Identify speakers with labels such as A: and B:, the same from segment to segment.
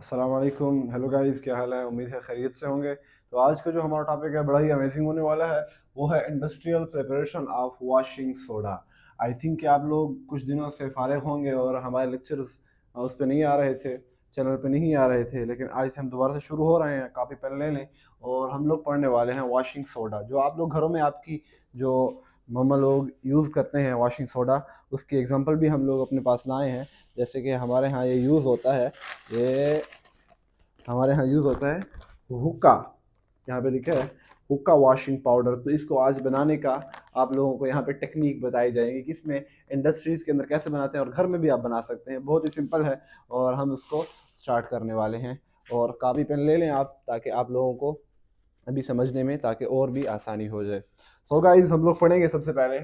A: अस्सलाम वालेकुम। Hello guys, क्या हाल है? उम्मीद है खैरियत से होंगे। तो आज का जो हमारा टॉपिक है बड़ा ही अमेजिंग होने वाला है। वो है industrial preparation of washing soda. I think कि आप लोग कुछ दिनों से फारिग होंगे और हमारे लेक्चर्स उस पर नहीं आ रहे थे, चैनल पे नहीं आ रहे थे, लेकिन आज से हम दोबारा से शुरू हो रहे हैं। कॉपी पेन ले लें और हम लोग पढ़ने वाले हैं वॉशिंग सोडा। जो आप लोग घरों में आपकी जो मम्मा लोग यूज़ करते हैं वॉशिंग सोडा, उसकी एग्जांपल भी हम लोग अपने पास लाए हैं। जैसे कि हमारे यहाँ ये यूज़ होता है, ये हमारे यहाँ यूज़ होता है हुक्का। यहाँ पे लिखा है हुक्का वॉशिंग पाउडर। तो इसको आज बनाने का आप लोगों को यहाँ पे टेक्निक बताई जाएगी कि इसमें इंडस्ट्रीज़ के अंदर कैसे बनाते हैं और घर में भी आप बना सकते हैं। बहुत ही सिंपल है और हम उसको स्टार्ट करने वाले हैं। और कॉपी पेन ले लें आप, ताकि आप लोगों को अभी समझने में ताकि और भी आसानी हो जाए। सो गाइस, हम लोग पढ़ेंगे सबसे पहले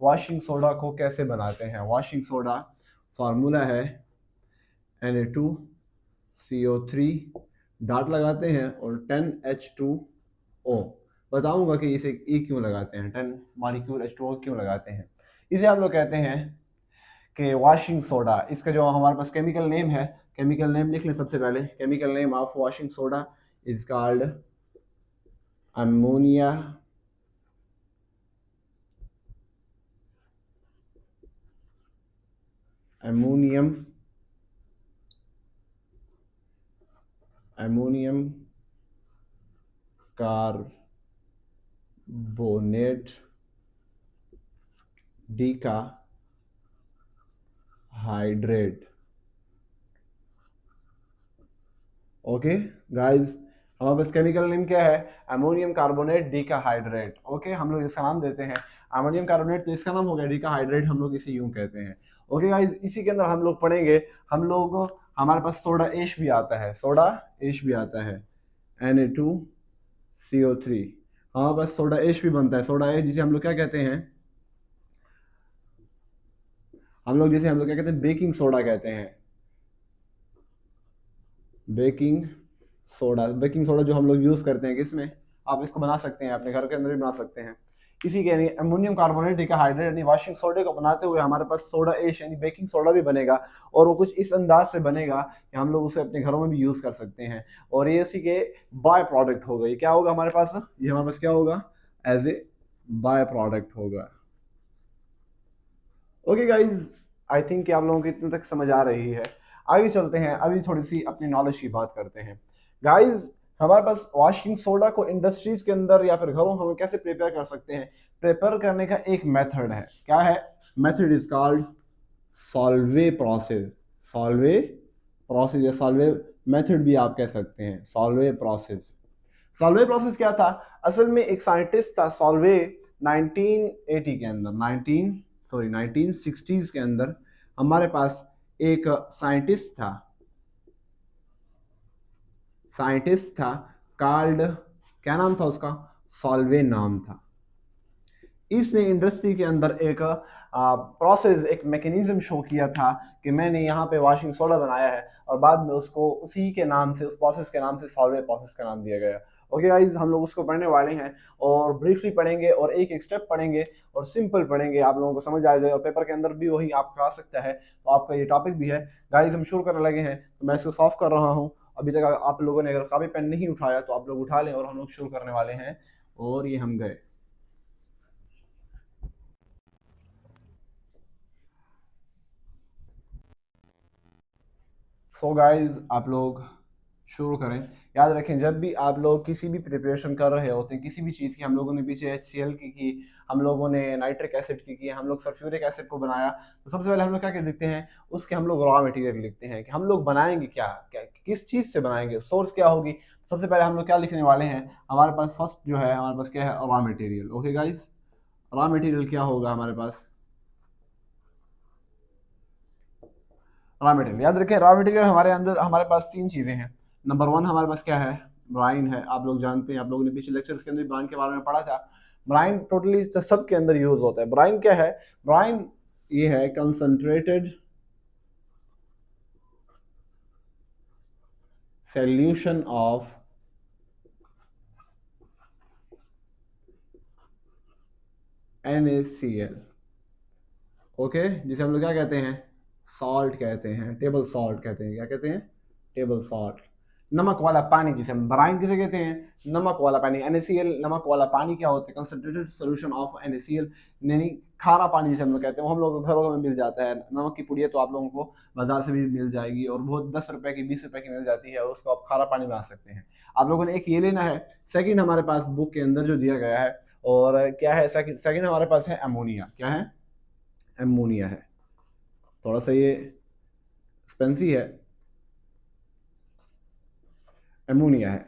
A: वॉशिंग सोडा को कैसे बनाते हैं। वॉशिंग सोडा फार्मूला है Na2CO3, डॉट लगाते हैं और 10H2O। बताऊंगा कि इसे ई क्यों लगाते हैं, 10 मॉलिक्यूल H2O क्यों लगाते हैं। इसे हम लोग कहते हैं कि वॉशिंग सोडा। इसका जो हमारे पास केमिकल नेम है, केमिकल नेम लिख लें सबसे पहले। Chemical name of washing soda is called ammonia ammonium ammonium carbonate decahydrate. Okay guys, हमारे पास केमिकल नेम क्या है? Ammonium carbonate डीकाहाइड्रेट। ओके, हम लोग इसका नाम देते हैं अमोनियम कार्बोनेट, तो इसका नाम हो गया डीकाहाइड्रेट, हम लोग इसे यूं कहते हैं। ओके गाइस, इसी के अंदर हम लोग पढ़ेंगे, हम लोग हमारे पास सोडा एश भी आता है, सोडा एश भी आता है Na2CO3। हमारे पास सोडा एश भी बनता है, सोडा एश जिसे हम लोग क्या कहते हैं, हम लोग क्या कहते हैं, बेकिंग सोडा कहते हैं। बेकिंग सोडा, बेकिंग सोडा जो हम लोग यूज़ करते हैं किसमें, आप इसको बना सकते हैं अपने घर के अंदर भी बना सकते हैं। इसी के यानी अमोनियम कार्बोनेट डीकाहाइड्रेट यानी वॉशिंग सोडे को बनाते हुए हमारे पास सोडा एश यानी बेकिंग सोडा भी बनेगा। और वो कुछ इस अंदाज से बनेगा कि हम लोग उसे अपने घरों में भी यूज़ कर सकते हैं। और ये उसी के बाय प्रोडक्ट होगा। ये क्या होगा हमारे पास, ये हमारे पास क्या होगा, एज ए बाय प्रोडक्ट होगा। ओके गाइज, आई थिंक कि आप लोगों को इतने तक समझ आ रही है। आगे चलते हैं, अभी थोड़ी सी अपनी नॉलेज की बात करते हैं। गाइज, हमारे पास वॉशिंग सोडा को इंडस्ट्रीज के अंदर या फिर घरों में हम कैसे प्रिपेयर कर सकते हैं। प्रिपेयर करने का एक मेथड है, क्या है? Method is called Solvay process. Solvay process या सॉल्वे मेथड भी आप कह सकते हैं, सॉल्वे प्रोसेस। सॉल्वे प्रोसेस क्या था? असल में एक साइंटिस्ट था सॉल्वे, 1980 के अंदर, 1960s के अंदर हमारे पास एक साइंटिस्ट था कार्ल्ड, क्या नाम था उसका? सॉल्वे नाम था। इसने इंडस्ट्री के अंदर एक प्रोसेस, एक मैकेनिज्म शो किया था कि मैंने यहाँ पे वॉशिंग सोडा बनाया है, और बाद में उसको उसी के नाम से, उस प्रोसेस के नाम से सॉल्वे प्रोसेस का नाम दिया गया। ओके गाइज, हम लोग उसको पढ़ने वाले हैं और ब्रीफली पढ़ेंगे और एक एक स्टेप पढ़ेंगे और सिंपल पढ़ेंगे, आप लोगों को समझ आ जाए और पेपर के अंदर भी वही आपका आ सकता है। तो आपका ये टॉपिक भी है। गाइज, हम शुरू करने लगे हैं, तो मैं इसको सॉल्व कर रहा हूँ। अभी तक आप लोगों ने अगर कॉपी पेन नहीं उठाया तो आप लोग उठा लें और हम लोग शुरू करने वाले हैं। और ये हम गए। सो गाइज, आप लोग शुरू करें। याद रखें, जब भी आप लोग किसी भी प्रिपरेशन कर रहे होते हैं किसी भी चीज़ की, हम लोगों ने पीछे HCl की, हम लोगों ने नाइट्रिक एसिड की, हम लोग सल्फ्यूरिक एसिड को बनाया, तो सबसे पहले हम लोग क्या लिखते हैं, उसके हम लोग रॉ मटेरियल लिखते हैं कि हम लोग बनाएंगे क्या, क्या किस चीज़ से बनाएंगे, सोर्स क्या होगी। सबसे पहले हम लोग क्या लिखने वाले हैं, हमारे पास फर्स्ट जो है हमारे पास क्या है, raw material. Okay guys, raw material क्या होगा हमारे पास? रॉ मटेरियल, याद रखें रॉ मटेरियल हमारे अंदर, हमारे पास तीन चीज़ें हैं। नंबर वन हमारे पास क्या है? ब्राइन है। आप लोग जानते हैं, आप लोगों ने पिछले लेक्चर्स के अंदर ब्राइन के बारे में पढ़ा था। ब्राइन टोटली सब के अंदर यूज होता है। ब्राइन क्या है? ब्राइन ये है concentrated solution of NaCl। Okay, जिसे हम लोग क्या कहते हैं, सॉल्ट कहते हैं, टेबल सॉल्ट कहते हैं। क्या कहते हैं? टेबल सॉल्ट, नमक वाला पानी जिसे हम ब्राइन किसे कहते हैं, नमक वाला पानी। NaCl नमक वाला पानी क्या होता है, कंसंट्रेटेड सॉल्यूशन ऑफ NaCl, यानी खारा पानी जिसे हम लोग कहते हैं, वो हम लोग घरों में मिल जाता है। नमक की पुड़िया तो आप लोगों को बाजार से भी मिल जाएगी और बहुत 10 रुपए की 20 रुपए की मिल जाती है, और उसको आप खारा पानी बना सकते हैं। आप लोगों ने एक ये लेना है। सेकंड हमारे पास बुक के अंदर जो दिया गया है, और क्या है, सेकंड हमारे पास है अमोनिया। क्या है, अमोनिया है। थोड़ा सा ये एक्सपेंसिव है, अमोनिया है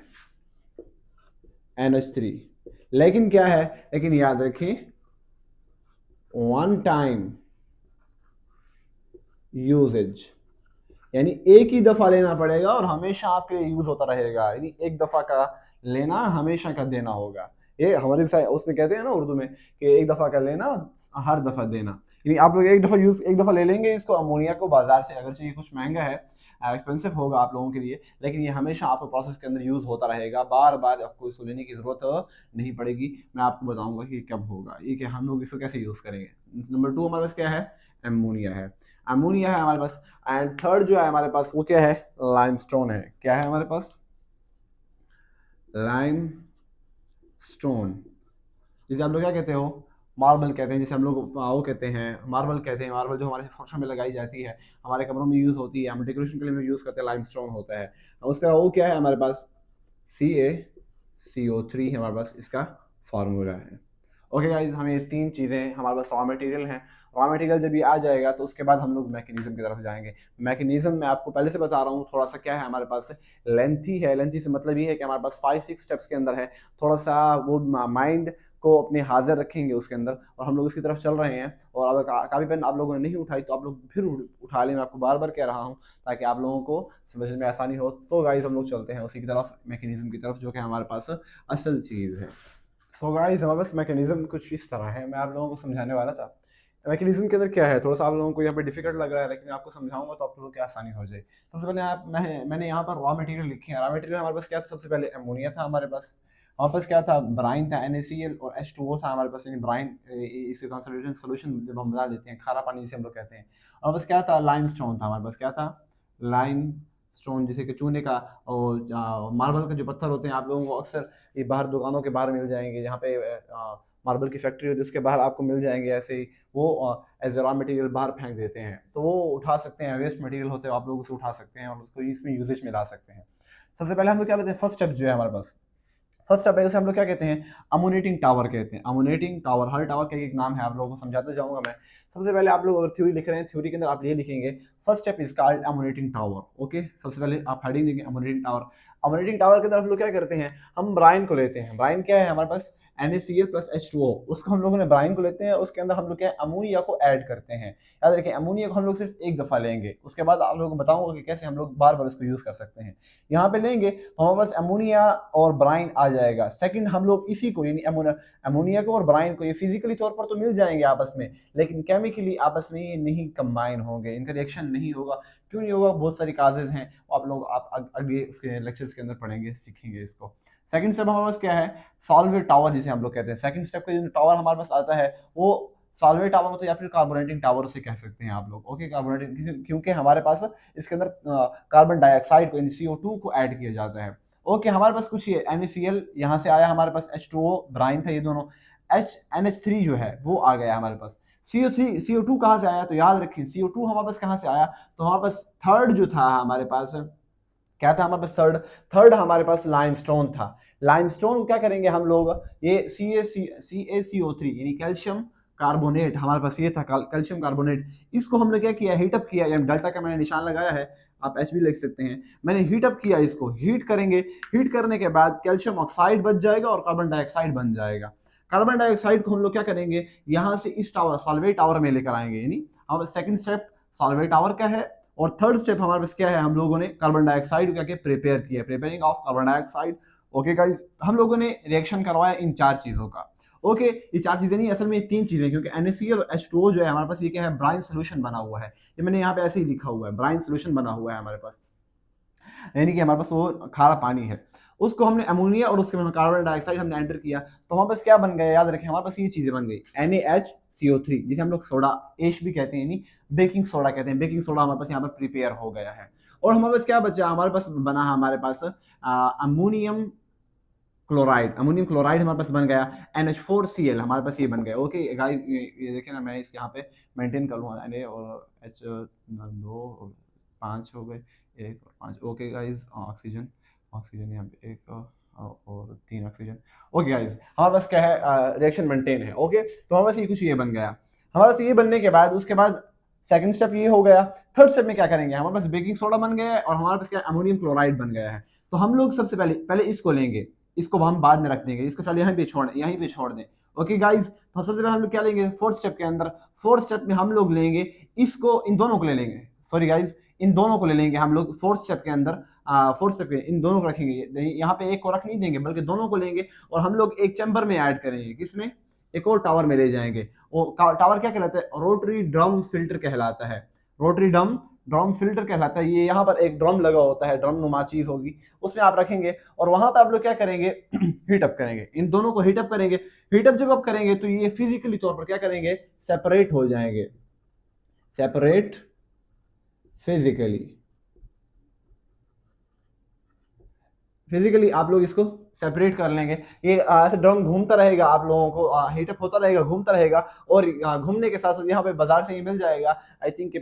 A: NH3। लेकिन क्या है, लेकिन याद रखें, वन टाइम यूजेज, यानी एक ही दफा लेना पड़ेगा और हमेशा आपके लिए यूज होता रहेगा, यानी एक दफा का लेना, हमेशा का देना होगा। ये हमारे उसमें कहते हैं ना उर्दू में कि एक दफा का लेना, हर दफा देना। यानी आप लोग एक दफा ले लेंगे इसको, अमोनिया को, बाजार से, अगर ये कुछ महंगा है, एक्सपेंसिव होगा आप लोगों के लिए, लेकिन ये हमेशा आपको प्रोसेस के अंदर यूज होता रहेगा, बार बार आपको इसको लेने की जरूरत नहीं पड़ेगी। मैं आपको बताऊंगा कि कब होगा ये, कि हम लोग इसको कैसे यूज करेंगे। नंबर 2 हमारे पास क्या है, अमोनिया है। अमोनिया है हमारे पास। एंड थर्ड जो है हमारे पास वो क्या है, लाइमस्टोन है। क्या है हमारे पास, लाइमस्टोन, जिसे हम लोग क्या कहते हो, मार्बल कहते हैं, जिसे हम लोग वो कहते हैं, मार्बल कहते हैं। मार्बल जो हमारे फर्शों में लगाई जाती है, हमारे कमरों में यूज होती है, हम डेकोरेशन के लिए भी यूज करते हैं, लाइमस्टोन होता है। उसका वो क्या है हमारे पास, CaCO3 हमारे पास इसका फार्मूला है। ओके गाइज, हमें ये 3 चीज़ें हमारे पास रॉ मटेरियल हैं। रॉ मटेरियल जब ये आ जाएगा तो उसके बाद हम लोग मैकेनिज्म की तरफ जाएंगे। मैकेनिज्म मैं आपको पहले से बता रहा हूँ थोड़ा सा, क्या है हमारे पास, लेंथी है। लेंथी से मतलब ये है कि हमारे पास 5-6 स्टेप्स के अंदर है। थोड़ा सा वो माइंड को अपने हाजिर रखेंगे उसके अंदर, और हम लोग उसकी तरफ चल रहे हैं। और अगर कापी पेन आप लोगों ने नहीं उठाई तो आप लोग फिर उठा लें, मैं आपको बार बार कह रहा हूँ, ताकि आप लोगों को समझने में आसानी हो। तो गाइज हम लोग चलते हैं उसी की तरफ, मैकेनिज्म की तरफ, जो कि हमारे पास असल चीज़ है। सो गाइस, हमारे पास मैकेनिज्म कुछ इस तरह है, मैं आप लोगों को समझाने वाला था। मैकेनिज्म के अंदर क्या है, थोड़ा सा आप लोगों को यहाँ पे डिफिकल्ट लग रहा है, लेकिन आपको समझाऊंगा तो आप लोगों की आसानी हो जाए। सबसे पहले मैंने यहाँ पर रॉ मटेरियल लिखे हैं। रॉ मटेरियल हमारे पास क्या था, सबसे पहले अमोनिया था हमारे पास। हमारे पास क्या था, ब्राइन था, NaCl, और H2O था हमारे पास, यानी ब्राइन, इसे कंसंट्रेटेड सॉल्यूशन जब हम बना देते हैं, खारा पानी जिसे हम लोग कहते हैं। हमारे पास क्या था, लाइमस्टोन था हमारे पास। क्या था, लाइमस्टोन, जैसे कि चूने का और मार्बल का जो पत्थर होते हैं, आप लोगों को अक्सर ये बाहर दुकानों के बाहर मिल जाएंगे, जहाँ पे मार्बल की फैक्ट्री होती है उसके बाहर आपको मिल जाएंगे ऐसे ही। वो एज ए रॉ मटेरियल बाहर फेंक देते हैं, तो वो उठा सकते हैं, वेस्ट मटेरियल होते हैं, आप लोग उसे उठा सकते हैं और उसको इसमें यूजेज में ला सकते हैं। सबसे पहले हम लोग क्या लेते हैं, फर्स्ट स्टेप जो है हमारे पास, फर्स्ट स्टेप है, उसे हम लोग क्या कहते हैं, अमोनेटिंग टावर कहते हैं। अमोनेटिंग टावर, हर टावर का एक नाम है, आप लोगों को समझाते जाऊंगा मैं। सबसे पहले आप लोग अगर थ्योरी लिख रहे हैं, थ्योरी के अंदर आप ये लिखेंगे, first step is called ammoniating tower. Okay, सबसे पहले आप हेडिंग देंगे अमोनेटिंग टावर। अमोनेटिंग टावर के अंदर हम लोग क्या करते हैं, हम ब्राइन को लेते हैं। ब्राइन क्या है हमारे पास, NaCl प्लस H2O, उसको हम लोगों ने ब्राइन को लेते हैं, उसके अंदर हम लोग क्या अमोनिया को ऐड करते हैं। याद रखें, अमोनिया को हम लोग सिर्फ एक दफा लेंगे, उसके बाद आप लोगों को बताऊंगा कि कैसे हम लोग बार बार इसको यूज कर सकते हैं। यहाँ पे लेंगे तो हमारे पास अमोनिया और ब्राइन आ जाएगा। सेकंड, हम लोग इसी को, यानी अमोनिया को और ब्राइन को, ये फिजिकली तौर पर तो मिल जाएंगे आपस में, लेकिन केमिकली आपस में ये नहीं कंबाइन होंगे, इनका रिएक्शन नहीं होगा। क्यों नहीं होगा, बहुत सारी काजेज हैं, आप लोग आप आगे उसके लेक्चर्स के अंदर पढ़ेंगे, सीखेंगे इसको। सेकंड स्टेप हमारे पास क्या है, सॉल्वेट टावर जिसे हम लोग कहते हैं। सेकंड स्टेप का जो टावर हमारे पास आता है वो सॉल्वेट टावर होता है, या फिर कार्बोनेटिंग टावर उसे कह सकते हैं आप लोग। ओके, कार्बोनेटिंग, क्योंकि हमारे पास इसके अंदर कार्बन डाइऑक्साइड को, CO2 को ऐड किया जाता है। ओके, हमारे पास कुछ ये NaCl यहाँ से आया, हमारे पास H2O, ब्राइन था, ये दोनों NH3 जो है वो आ गया हमारे पास। CO2 कहाँ से आया, तो याद रखिए CO2 हमारे पास कहाँ से आया, तो हमारे पास थर्ड जो था हमारे पास, क्या था हमारे पास, थर्ड हमारे पास लाइमस्टोन था। लाइमस्टोन क्या करेंगे हम लोग, ये CaCO3 यानी कैल्शियम कार्बोनेट, हमारे पास ये था कैल्शियम कार्बोनेट, इसको हमने क्या किया, हीटअप किया। डेल्टा का मैंने निशान लगाया है, आप एच भी लिख सकते हैं। मैंने हीटअप किया, इसको हीट करेंगे, हीट करने के बाद कैल्शियम ऑक्साइड बच जाएगा और कार्बन डाइऑक्साइड बन जाएगा। कार्बन डाइऑक्साइड को हम लोग क्या करेंगे, यहाँ से इस टावर, सॉल्वेट टावर में लेकर आएंगे। यानी हमारा सेकंड स्टेप सॉल्वेट टावर का है, और थर्ड स्टेप हमारे पास क्या है, हम लोगों ने कार्बन डाइऑक्साइड क्या के प्रिपेयर किया, preparing of carbon dioxide. Okay guys, हम लोगों ने रिएक्शन करवाया इन 4 चीजों का। ओके, ये 4 चीजें नहीं, असल में 3 चीजें, क्योंकि NaCl और H2O जो है हमारे पास, ये क्या है, ब्राइन सोल्यूशन बना हुआ है। ये मैंने यहाँ पे ऐसे ही लिखा हुआ है, ब्राइन सोल्यूशन बना हुआ है हमारे पास, यानी कि हमारे पास वो खारा पानी है। उसको हमने अमोनिया और उसके कार्बन डाइऑक्साइड हमने एंटर किया, तो हमारे पास क्या बन गया, याद रखें, हमारे पास ये चीजें बन गई, NaHCO3, जिसे हम लोग सोडा एश भी कहते हैं, यानी बेकिंग सोडा कहते हैं। बेकिंग सोडा हमारे पास यहाँ पर प्रिपेयर हो गया है। और हमारे पास क्या बचा, हमारे पास बना हमारे पास अमोनियम क्लोराइड। अमोनियम क्लोराइड हमारे पास बन गया, NH4Cl हमारे पास ये बन गया। ओके गाइस, ये देखें ना, मैं इस यहाँ पे मेंटेन कर लूँगा Na और H 2 5 हो गए, 1 और 5। ओके गाइस, ऑक्सीजन, ऑक्सीजन यहाँ पे 1 और 3 ऑक्सीजन। ओके गाइस, हमारे पास क्या है, रिएक्शन मेंटेन है। ओके, तो हमारे पास ये कुछ ये बन गया। हमारे पास ये बनने के बाद उसके बाद सेकंड स्टेप ये हो गया। थर्ड स्टेप में क्या करेंगे, हमारे पास बेकिंग सोडा बन गया है और हमारे पास क्या अमोनियम क्लोराइड बन गया है। तो हम लोग सबसे पहले इसको लेंगे, इसको हम बाद में रख देंगे, इसको पहले यहीं पे छोड़ दें। ओके गाइस, तो सबसे पहले हम लोग क्या लेंगे फोर्थ स्टेप के अंदर, फोर्थ स्टेप में हम लोग लेंगे इसको, इन दोनों को ले लेंगे, सॉरी गाइस, इन दोनों को ले लेंगे हम लोग फोर्थ स्टेप के अंदर। फोर्थ स्टेप इन दोनों को रखेंगे, यहाँ पे एक को रख नहीं देंगे बल्कि दोनों को लेंगे और हम लोग एक चैम्बर में ऐड करेंगे, किसमें, एक और टावर में ले जाएंगे। वो टावर क्या कहलाता है, रोटरी ड्रम फिल्टर कहलाता है, रोटरी ड्रम फिल्टर कहलाता है। ये यहाँ पर एक ड्रम लगा होता है, ड्रम नुमा चीज होगी, उसमें आप रखेंगे और वहां पे आप लोग क्या करेंगे, हीटअप करेंगे, इन दोनों को हीटअप करेंगे। हीटअप जब आप करेंगे तो ये फिजिकली तौर पर क्या करेंगे, सेपरेट हो जाएंगे, सेपरेट फिजिकली आप लोग इसको सेपरेट कर लेंगे। ये ऐसे ड्रम घूमता रहेगा, आप लोगों को हीटअप होता रहेगा, घूमता रहेगा और घूमने के साथ साथ यहाँ पे बाजार से ही मिल जाएगा, आई थिंक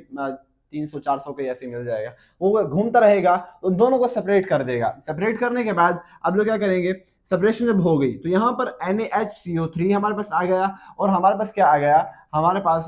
A: 300-400 के ऐसे मिल जाएगा, वो घूमता रहेगा तो दोनों को सेपरेट कर देगा। सेपरेट करने के बाद आप लोग क्या करेंगे, सेपरेशन जब हो गई तो यहाँ पर NaHCO3 हमारे पास आ गया और हमारे पास क्या आ गया, हमारे पास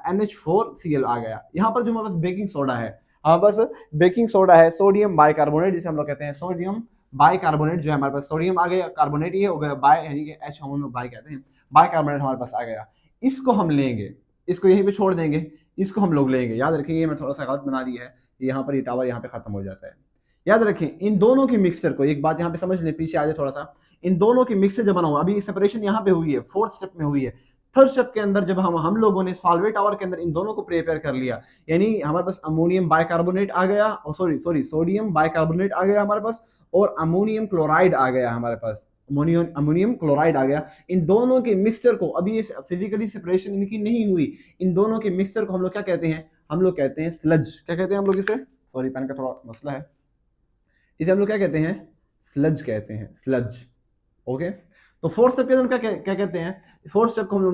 A: NH4Cl आ गया। यहाँ पर जो हमारे पास बेकिंग सोडा है, हमारे पास बेकिंग सोडा है, सोडियम बाइकार्बोनेट जिसे हम लोग कहते हैं, सोडियम बाइकार्बोनेट जो है हमारे पास, सोडियम आ गया, कार्बोनेट ये हो गया, बाय यानी कि H हम लोग बाय कहते हैं, बाइकार्बोनेट हमारे पास आ गया। इसको हम लेंगे, इसको यहीं पे छोड़ देंगे, इसको हम लोग लेंगे। याद रखिए, मैं थोड़ा सा गलत बना दिया है, यहाँ पर ये टावर यहाँ पे खत्म हो जाता है। याद रखें इन दोनों की मिक्सचर को, एक बात यहाँ पे समझ लें, पीछे आ जाए थोड़ा सा, इन दोनों की मिक्सचर जब बना हुआ, अभी सेपरेशन यहाँ पे हुई है, फोर्थ स्टेप में हुई है। थर्ड स्टेप के अंदर जब हम लोगों ने सॉल्वेट टावर के अंदर इन दोनों को प्रिपेयर कर लिया, यानी हमारे पास अमोनियम बाइकार्बोनेट आ गया, सॉरी सोडियम बाइकार्बोनेट आ गया हमारे पास और अमोनियम क्लोराइड आ गया हमारे पास, अमोनियम क्लोराइड आ गया। इन दोनों के मिक्सचर को, अभी ये फिजिकली सेपरेशन इनकी नहीं हुई, इन दोनों के मिक्सचर को हम लोग क्या कहते हैं, हम लोग कहते हैं स्लज। क्या कहते हैं हम लोग इसे, सॉरी पेन का थोड़ा मसला है, इसे हम लोग क्या कहते हैं, स्लज कहते हैं, स्लज। ओके, तो फोर्थ स्टेप के अंदर क्या कहते हैं, फोर्थ स्टेप को हम लोग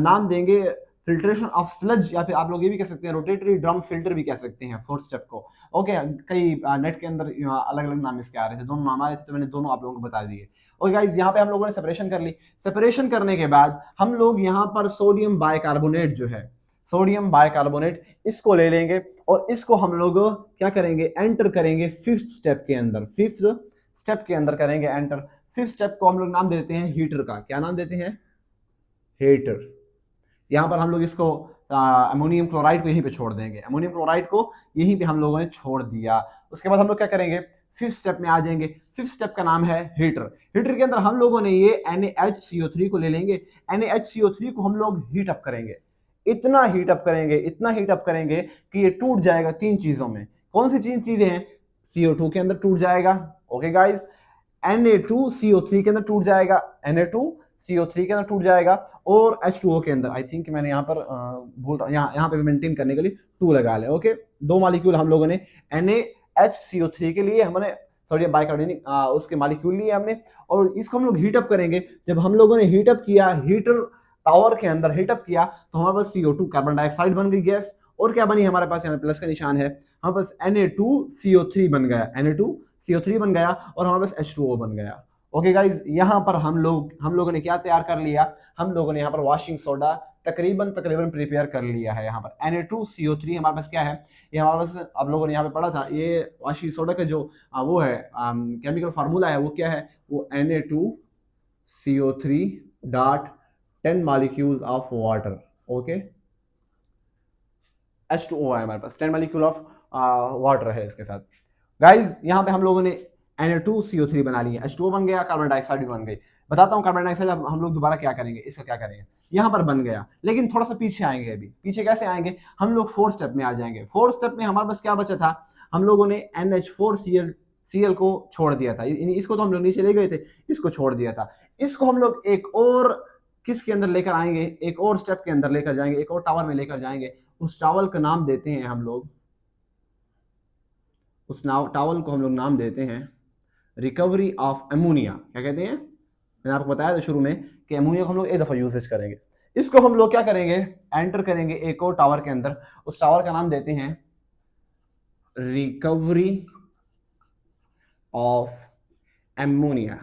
A: नाम देंगे फिल्ट्रेशन ऑफ स्लज, या फिर आप लोग ये भी कह सकते हैं रोटेटरी ड्रम फिल्टर भी कह सकते हैं फोर्थ स्टेप को। ओके, कई नेट के अंदर अलग अलग नाम इसके आ रहे थे, दोनों नाम आ रहे थे, तो मैंने दोनों आप लोगों को बता दिए। और गाइस यहाँ पे हम लोगों ने सेपरेशन कर ली, सेपरेशन करने के बाद हम लोग यहाँ पर सोडियम बाइकार्बोनेट जो है, सोडियम बाइकार्बोनेट, इसको ले लेंगे और इसको हम लोग क्या करेंगे, एंटर करेंगे फिफ्थ स्टेप के अंदर, फिफ्थ स्टेप के अंदर करेंगे एंटर। फिफ्थ स्टेप को हम लोग नाम देते हैं हीटर का, क्या नाम देते हैं, हीटर। यहां पर हम लोग इसको अमोनियम क्लोराइड को यहीं पे छोड़ देंगे, अमोनियम क्लोराइड को यहीं पे हम लोगों ने छोड़ दिया। उसके बाद हम लोग क्या करेंगे, फिफ्थ स्टेप में आ जाएंगे। फिफ्थ स्टेप का नाम है हीटर। हीटर के अंदर हम लोगों ने ये NaHCO3 को ले लेंगे, NaHCO3 को हम लोग हीट अप करेंगे, इतना हीट अप करेंगे, इतना हीट अप करेंगे कि ये टूट जाएगा तीन चीजों में। कौन सी चीजें हैं, CO2 के अंदर टूट जाएगा, ओके गाइस, Na2CO3 के अंदर टूट जाएगा, Na2CO3 के अंदर टूट जाएगा और H2O के अंदर, आई थिंक मैंने यहाँ पर भूल रहा, यहाँ पे मेंटेन करने के लिए 2 लगा ले। ओके, 2 मॉलिक्यूल हम लोगों ने NaHCO3 के लिए हमने सोडियम बाइकार्बोनेट उसके मॉलिक्यूल लिए हमने, और इसको हम लोग हीटअप करेंगे। जब हम लोगों ने हीटअप किया, हीटर टावर के अंदर हीटअप किया, तो हमारे पास CO2 कार्बन डाइऑक्साइड बन गई गैस, और क्या बनी हमारे पास, यहाँ प्लस का निशान है, हमारे पास Na2CO3 बन गया, Na2CO3 बन गया और हमारे पास H2O बन गया। ओके गाइज, यहाँ पर हम लोगों ने क्या तैयार कर लिया, हम लोगों ने यहाँ पर वॉशिंग सोडा तकरीबन प्रिपेयर कर लिया है। यहाँ पर Na2CO3 हमारे पास क्या है, ये हमारे पास आप लोगों ने यहाँ पे पढ़ा था, ये वॉशिंग सोडा का जो वो है केमिकल फार्मूला है, वो क्या है, वो Na2CO3 dot 10 molecules of water. Okay, H2O है हमारे पास, 10 मॉलिक्यूल ऑफ वाटर है इसके साथ। गाइज यहाँ पे हम लोगों ने Na2CO3 बना लिया, H2O बन गया, कार्बन डाइऑक्साइड भी बन गई। बताता हूँ कार्बन डाइऑक्साइड हम लोग दोबारा क्या करेंगे, इसका क्या करेंगे, यहाँ पर बन गया, लेकिन थोड़ा सा पीछे आएंगे। अभी पीछे कैसे आएंगे, हम लोग फोर्थ स्टेप में आ जाएंगे। फोर्थ स्टेप में हमारे पास क्या बचा था, हम लोगों ने NH4Cl को छोड़ दिया था, इसको तो हम लोग नीचे ले गए थे, इसको छोड़ दिया था। इसको हम लोग एक और किसके अंदर लेकर आएंगे, एक और स्टेप के अंदर लेकर जाएंगे, एक और टावर में लेकर जाएंगे। उस टावर का नाम देते हैं हम लोग उस टावल को हम लोग नाम देते हैं रिकवरी ऑफ अमोनिया। क्या कहते हैं? मैंने आपको बताया था शुरू में कि अमोनिया को हम लोग एक दफ़ा यूजेज करेंगे। इसको हम लोग क्या करेंगे, एंटर करेंगे एक और टावर के अंदर। उस टावर का नाम देते हैं रिकवरी ऑफ एमोनिया।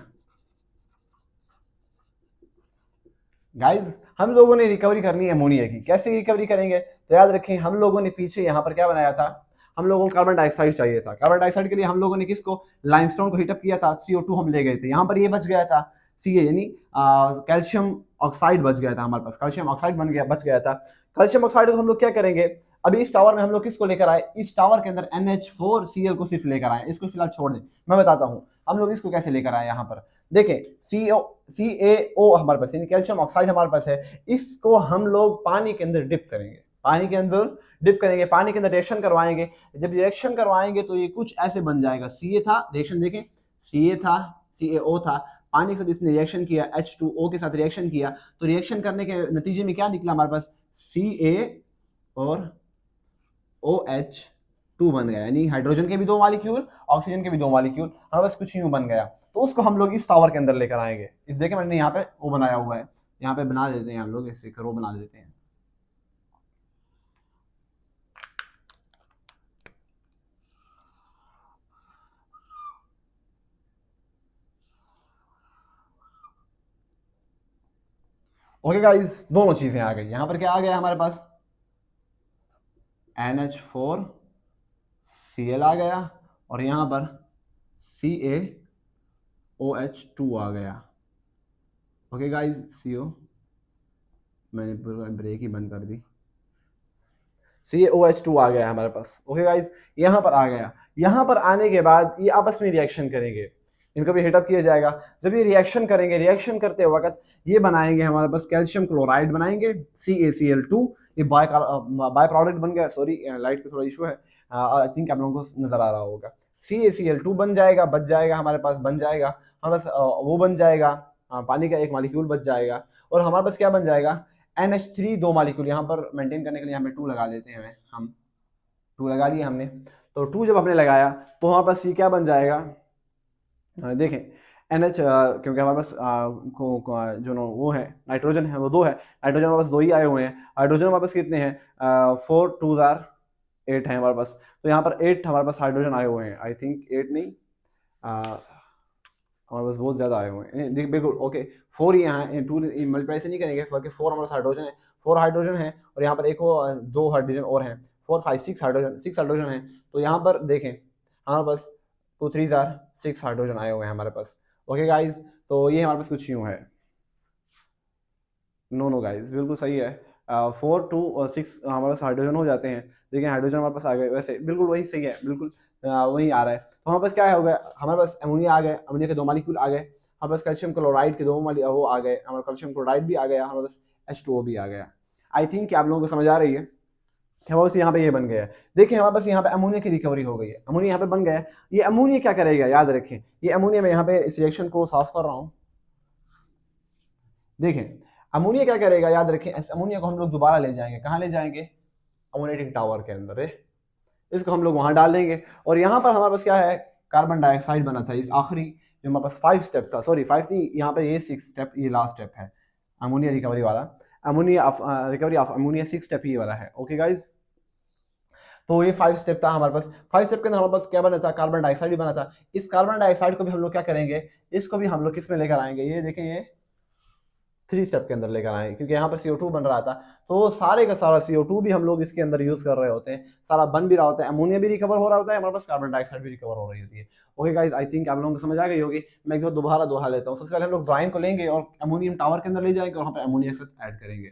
A: गाइज हम लोगों ने रिकवरी करनी है अमोनिया की। कैसे रिकवरी करेंगे? तो याद रखें, हम लोगों ने पीछे यहाँ पर क्या बनाया था, हम लोगों को कार्बन डाइऑक्साइड चाहिए था। कार्बन डाइऑक्साइड के लिए हम लोगों ने किसको, लाइमस्टोन को हीटअप किया था, CO2 हम ले गए थे। यहाँ पर ये बच गया था Ca, यानी कैल्शियम ऑक्साइड बच गया था हमारे पास, कैल्शियम ऑक्साइड बच गया था। कैल्शियम ऑक्साइड को हम लोग क्या करेंगे, अभी इस टावर में हम लोग किसको लेकर आए, इस टावर के अंदर NH4Cl को सिर्फ लेकर आए। इसको फिलहाल छोड़ दें, मैं बताता हूँ हम लोग इसको कैसे लेकर आए। यहाँ पर देखें, CaO हमारे पास, यानी कैल्शियम ऑक्साइड हमारे पास है। इसको हम लोग पानी के अंदर डिप करेंगे, पानी के अंदर डिप करेंगे, पानी के अंदर रिएक्शन करवाएंगे। जब रिएक्शन करवाएंगे तो ये कुछ ऐसे बन जाएगा। Ca था, रिएक्शन देखें, Ca था, CaO था, पानी के साथ इसने रिएक्शन किया, H2O के साथ रिएक्शन किया, तो रिएक्शन करने के नतीजे में क्या निकला हमारे पास, Ca और OH2 बन गया, यानी हाइड्रोजन के भी दो मॉलिक्यूल, ऑक्सीजन के भी दो मॉलिक्यूल, हमारे पास कुछ यूं बन गया। तो उसको हम लोग इस टावर के अंदर लेकर आएंगे। इस देखें मैंने यहाँ पे वो बनाया हुआ है, यहाँ पे बना देते हैं हम लोग, इससे रो बना देते हैं। ओके गाइस, दोनों चीजें आ गई। यहाँ पर क्या आ गया हमारे पास, NH4Cl आ गया, और यहाँ पर CaOH2 आ गया। ओके गाइस, CO मैंने ब्रेक ही बंद कर दी, CaOH2 आ गया हमारे पास। ओके गाइस, यहाँ पर आ गया। यहाँ पर आने के बाद ये आपस में रिएक्शन करेंगे, इनको भी हीटअप किया जाएगा। जब ये रिएक्शन करेंगे, रिएक्शन करते वक्त ये बनाएंगे हमारे पास कैल्शियम क्लोराइड बनाएंगे, CaCl2। ये बाय प्रोडक्ट बन गया। सॉरी, लाइट पे थोड़ा इशू है, आई थिंक आप लोगों को नजर आ रहा होगा। CaCl2 बन जाएगा, बच जाएगा हमारे पास, बन जाएगा हमारे पास, वो बन जाएगा, पानी का एक मॉलिक्यूल बच जाएगा। और हमारे पास क्या बन जाएगा, NH3 दो मॉलिक्यूल। यहाँ पर मेंटेन करने के लिए यहाँ पे 2 लगा देते हैं हम, 2 लगा लिया हमने। तो 2 जब हमने लगाया तो हमारे पास ये क्या बन जाएगा, देखें NH, क्योंकि हमारे पास जो वो है नाइट्रोजन है वो 2 है, नाइट्रोजन हमारे पास 2 ही आए हुए हैं। हाइड्रोजन हमारे पास कितने हैं, 4 2 8 है हमारे पास। तो यहाँ पर 8 हमारे पास हाइड्रोजन आए हुए हैं, आई थिंक 8 नहीं, हमारे पास बहुत ज़्यादा आए हुए हैं, बिल्कुल ओके। 4 ही यहाँ है, 2 मल्टीप्लाई से नहीं करेंगे, बल्कि 4 हमारे पास हाइड्रोजन है, 4 हाइड्रोजन है, और यहाँ पर एक 2 हाइड्रोजन और हैं, 4 5 6 हाइड्रोजन, 6 हाइड्रोजन है। तो यहाँ पर देखें हमारे पास 2 3 6 हाइड्रोजन आए हुए हैं हमारे पास। ओके गाइज, तो ये हमारे पास कुछ यूँ है। नो नो गाइज, बिल्कुल सही है। 4 2 और 6 हमारे पास हाइड्रोजन हो जाते हैं। देखिए हाइड्रोजन हमारे पास आ गए, वैसे बिल्कुल वही सही है, बिल्कुल वही आ रहा है। तो हमारे पास क्या हो गया, हमारे पास अमोनिया आ गए, अमोनिया के 2 मॉलिक्यूल आ गए। हमारे पास कैल्शियम क्लोराइड के 2 वो आ गए, हमारे कैल्शियम क्लोराइड भी आ गया, हमारे पास H2O भी आ गया। आई थिंक कि आप लोगों को समझ आ रही है कि हमारे पास यहाँ पे ये बन गया है। देखिए हमारे पास यहाँ पे अमोनिया की रिकवरी हो गई है, अमोनिया यहाँ पे बन गया है। ये अमोनिया क्या करेगा, याद रखें, ये अमोनिया में यहाँ पे इस रिएक्शन को साफ कर रहा हूँ। देखें अमोनिया क्या करेगा, याद रखें, इस अमोनिया को हम लोग दोबारा ले जाएंगे, कहाँ ले जाएंगे, अमोनिएटिंग टावर के अंदर है। इसको हम लोग वहां डाल देंगे, और यहाँ पर हमारे पास क्या है, कार्बन डाइऑक्साइड बना था। इस आखिरी जो हमारे पास 5 स्टेप था, सॉरी 5 नहीं, यहाँ पे ये 6 स्टेप, ये लास्ट स्टेप है अमोनिया रिकवरी वाला, ammonia recovery of ammonia 6 step ही वाला है। ओके गाइज, तो ये 5 स्टेप था हमारे पास। 5 स्टेप के अंदर हमारे पास क्या बना था, कार्बन डाइऑक्साइड भी बना था। इस कार्बन डाइऑक्साइड को भी हम लोग क्या करेंगे, इसको भी हम लोग किस में लेकर आएंगे, ये देखें, ये 3 स्टेप के अंदर लेकर आए, क्योंकि यहाँ पर CO2 बन रहा था। तो सारे का सारा CO2 भी हम लोग इसके अंदर यूज कर रहे होते हैं, सारा बन भी रहा होता है, अमोनिया भी रिकवर हो रहा होता है, हमारे पास कार्बन डाइऑक्साइड भी रिकवर हो रही होती है। ओके गाइस, आई थिंक आप लोगों को समझ आ गई होगी। मैं एक दोबारा दोहा लेता हूँ। सबसे पहले हम लोग ब्राइन को लेंगे और अमोनियम टावर के अंदर ले जाएंगे, और वहाँ पर अमोनिया के साथ ऐड करेंगे।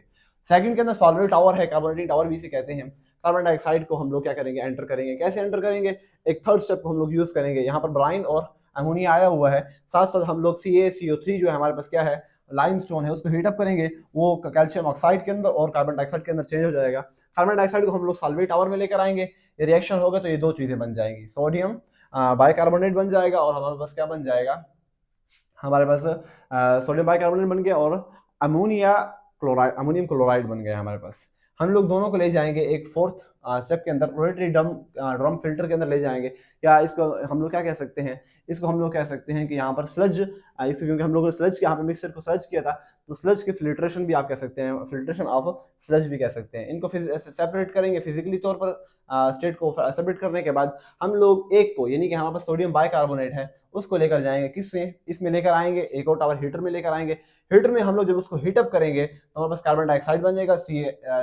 A: सेकंड के अंदर सॉल्वेंट टावर है, कार्बोनेटिंग टावर भी इसे कहते हैं। कार्बन डाइऑक्साइड को हम लोग क्या करेंगे, एंटर करेंगे। कैसे एंटर करेंगे, एक थर्ड स्टेप को हम लोग यूज करेंगे। यहाँ पर ब्राइन और अमोनिया आया हुआ है, साथ साथ हम लोग CaCO3 जो है हमारे पास क्या है, लाइमस्टोन है, उसको हीटअप करेंगे, वो कैल्शियम ऑक्साइड के अंदर और कार्बन डाइऑक्साइड के अंदर चेंज हो जाएगा। कार्बन डाइऑक्साइड को हम लोग सॉल्वेट टावर में लेकर आएंगे, ये रिएक्शन होगा तो ये 2 चीजें बन जाएंगी, सोडियम बाइकार्बोनेट बन जाएगा, और हमारे पास क्या बन जाएगा, हमारे पास सोडियम बाइकार्बोनेट बन गया, और अमोनिया क्लोराइड, अमोनियम क्लोराइड बन गया हमारे पास। हम लोग दोनों को ले जाएंगे एक 4th स्टेप के अंदर रोटरी ड्रम फिल्टर के अंदर ले जाएंगे, या इसको हम लोग क्या कह सकते हैं, इसको हम लोग कह सकते हैं कि यहाँ पर स्लज, इसको क्योंकि हम लोगों ने स्लज यहाँ पे मिक्सर को स्लज किया था, तो स्लज की फिल्ट्रेशन भी आप कह सकते हैं, फिल्ट्रेशन ऑफ स्लज भी कह सकते हैं। इनको सेपरेट करेंगे फिजिकली तौर पर, स्टेट को सेपरेट करने के बाद हम लोग एक को, यानी कि हमारे पास सोडियम बाइकार्बोनेट है, उसको लेकर जाएंगे किसमें, इसमें लेकर आएंगे, एक और टावर हीटर में लेकर आएंगे। हीटर में हम लोग जब उसको हीटअप करेंगे तो हमारे पास कार्बन डाइऑक्साइड बन जाएगा,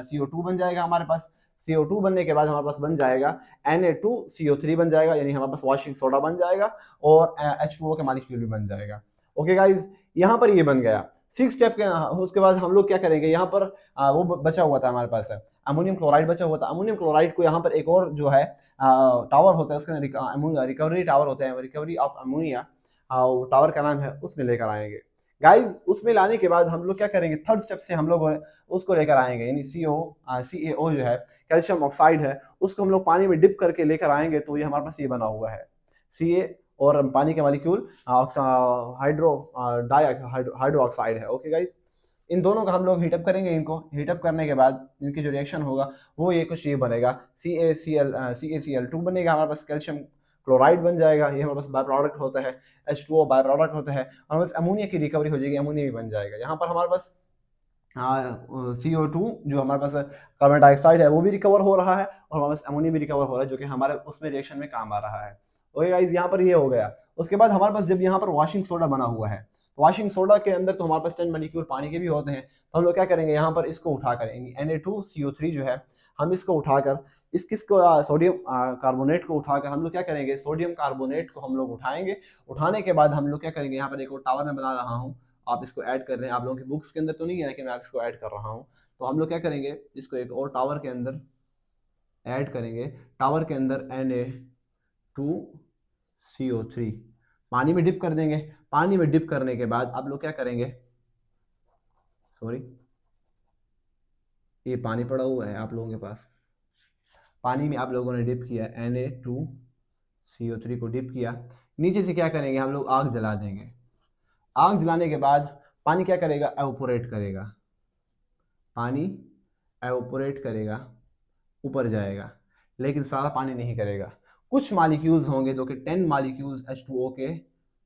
A: CO2 बन जाएगा हमारे पास। CO2 बनने के बाद हमारे पास बन जाएगा Na2CO3 बन जाएगा, यानी हमारे पास वॉशिंग सोडा बन जाएगा, और H2O के मॉलिक्यूल भी बन जाएगा। ओके गाइज, यहाँ पर ये बन गया 6 स्टेप के। उसके बाद हम लोग क्या करेंगे, यहाँ पर वो बचा हुआ था हमारे पास अमोनियम क्लोराइड बचा हुआ था। अमोनियम क्लोराइड को यहाँ पर एक और जो है टावर होता है, उसका रिकवरी टावर होता है, रिकवरी ऑफ अमोनिया टावर का नाम है, उसमें लेकर आएंगे गाइज। उसमें लाने के बाद हम लोग क्या करेंगे, थर्ड स्टेप से हम लोग उसको लेकर आएंगे, यानी CaO जो है, कैल्शियम ऑक्साइड है, उसको हम लोग पानी में डिप करके लेकर आएंगे, तो ये हमारे पास ये बना हुआ है Ca और पानी के मॉलिक्यूल हाइड्रो ऑक्साइड है। ओके गाइज, इन दोनों का हम लोग हीटअप करेंगे। इनको हीटअप करने के बाद इनकी जो रिएक्शन होगा वो ये कुछ ये बनेगा, CaCl2 बनेगा, हमारे पास कैल्शियम क्लोराइड बन जाएगा, ये हमारे पास बाय प्रोडक्ट होता है, H2O बाय प्रोडक्ट होता है, और हमारे पास अमोनिया की रिकवरी हो जाएगी, अमोनिया भी बन जाएगा। यहाँ पर हमारे पास CO2 जो हमारे पास कार्बन डाइऑक्साइड है वो भी रिकवर हो रहा है, और हमारे पास अमोनिया भी रिकवर हो रहा है, जो कि हमारे उसमें रिएक्शन में काम आ रहा है। ओके गाइस, यहाँ पर ये हो गया। उसके बाद हमारे पास जब यहाँ पर वॉशिंग सोडा बना हुआ है, वॉशिंग सोडा के अंदर तो हमारे पास 10 मॉलिक्यूल पानी के भी होते हैं, तो हम लोग क्या करेंगे, यहाँ पर इसको उठा करेंगे, Na2CO3 जो है, हम इसको उठाकर किसको सोडियम कार्बोनेट को उठाकर हम लोग क्या करेंगे, सोडियम कार्बोनेट को हम लोग उठाएंगे। उठाने के बाद हम लोग क्या करेंगे, यहाँ पर एक और टावर में बना रहा हूँ, आप इसको ऐड कर रहे हैं, आप लोगों की बुक्स के अंदर तो नहीं है, लेकिन मैं इसको ऐड कर रहा हूँ। तो हम लोग क्या करेंगे, इसको एक और टावर के अंदर ऐड करेंगे, टावर के अंदर Na2CO3 पानी में डिप कर देंगे। पानी में डिप करने के बाद आप लोग क्या करेंगे, सॉरी ये पानी पड़ा हुआ है आप लोगों के पास, पानी में आप लोगों ने डिप किया, Na2CO3 को डिप किया, नीचे से क्या करेंगे, हम लोग आग जला देंगे। आग जलाने के बाद पानी क्या करेगा, एवोपोरेट करेगा, पानी एवोपोरेट करेगा, ऊपर जाएगा, लेकिन सारा पानी नहीं करेगा। कुछ मॉलिक्यूल्स होंगे जो कि 10 मॉलिक्यूल्स H2O के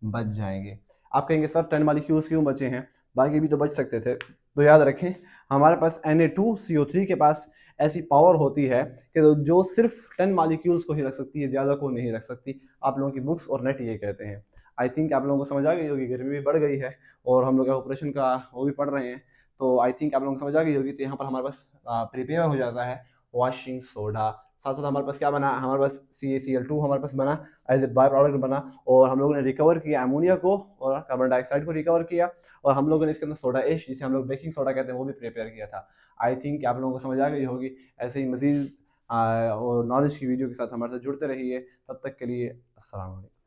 A: बच जाएंगे। आप कहेंगे सर 10 मॉलिक्यूल्स क्यों बचे हैं, बाकी भी तो बच सकते थे। तो याद रखें, हमारे पास Na2CO3 के पास ऐसी पावर होती है कि जो सिर्फ 10 मॉलिक्यूल्स को ही रख सकती है, ज़्यादा को नहीं रख सकती। आप लोगों की बुक्स और नेट ये कहते हैं। आई थिंक आप लोगों को समझ आ गई होगी, गर्मी भी बढ़ गई है और हम लोग ऑपरेशन का वो भी पढ़ रहे हैं, तो आई थिंक आप लोगों को समझ आ गई होगी। तो यहाँ पर हमारे पास प्रिपेयर हो जाता है वॉशिंग सोडा। साथ साथ हमारे पास क्या बना, हमारे पास CaCl2 हमारे पास बना, एज ए बाय प्रोडक्ट बना, और हम लोगों ने रिकवर किया अमोनिया को और कार्बन डाइऑक्साइड को रिकवर किया, और हम लोगों ने इसके अंदर सोडा एश, जिसे हम लोग बेकिंग सोडा कहते हैं, वो भी प्रिपेयर किया था। आई थिंक आप लोगों को समझ आ गई होगी। ऐसे ही मजीद और नॉलेज की वीडियो के साथ हमारे साथ जुड़ते रहिए। तब तक के लिए अस्सलाम वालेकुम।